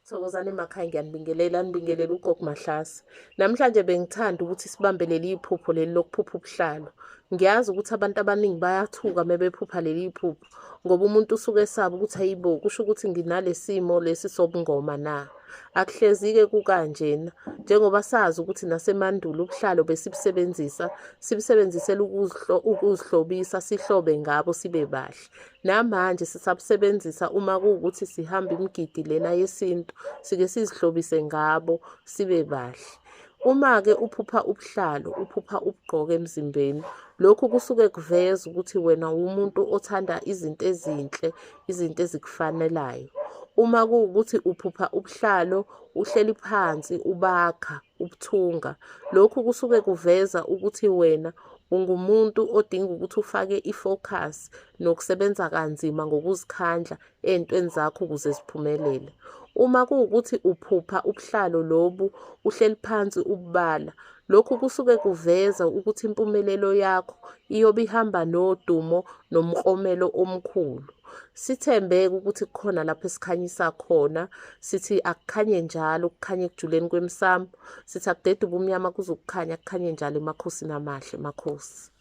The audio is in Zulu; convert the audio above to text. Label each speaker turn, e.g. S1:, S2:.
S1: Thokozani emakhaya, nibingelela ugogo Mahlasi. Namhlanje bengithanda ukuthi sibambe leli phupho leli lokuphupha ubuhlalo. Ngiyazi ukuthi abantu abaningi bayathuka mebephupha leli phupho, ngoba umuntu usuke esaba ukuthi hayibo, kusho ukuthi nginale simo lesi sobungoma na. Akuhlezi-ke kukanjena, njengoba sazi ukuthi nasemandulo ubuhlalo sibusebenzisela ukuzihlobisa, sihlobe ngabo sibe bahle. Namanje sisabusebenzisa uma kuwukuthi sihamba imigidi lena yesintu, sike sizihlobise ngabo sibe bahle. Uma-ke uphupha ubuhlalo, uphupha ubugqoka emzimbeni, lokhu kusuke kuveza ukuthi wena umuntu othanda izinto ezinhle, izinto ezikufanelayo. Uma kuwukuthi uphupha ubuhlalo, uhleli phansi, ubakha, ubuthunga, lokhu kusuke kuveza ukuthi wena ungumuntu odinga ukuthi ufake ifocus nokusebenza kanzima ngokuzikhandla ey'ntweni zakho ukuze ziphumelele. Uma kuwukuthi uphupha ubuhlalo lobu, uhleli phansi ubala, lokhu kusuke kuveza ukuthi impumelelo yakho iyobe ihamba nodumo nomklomelo omkhulu. Sithembe-ke ukuthi kukhona lapho esikhanyisa khona, sithi akukhanye njalo, kukhanye ekujuleni kwemsamo, sithi akudede ubumnyama kuzokukhanya, kukhanye njalo emakhosini amahle, makhosi.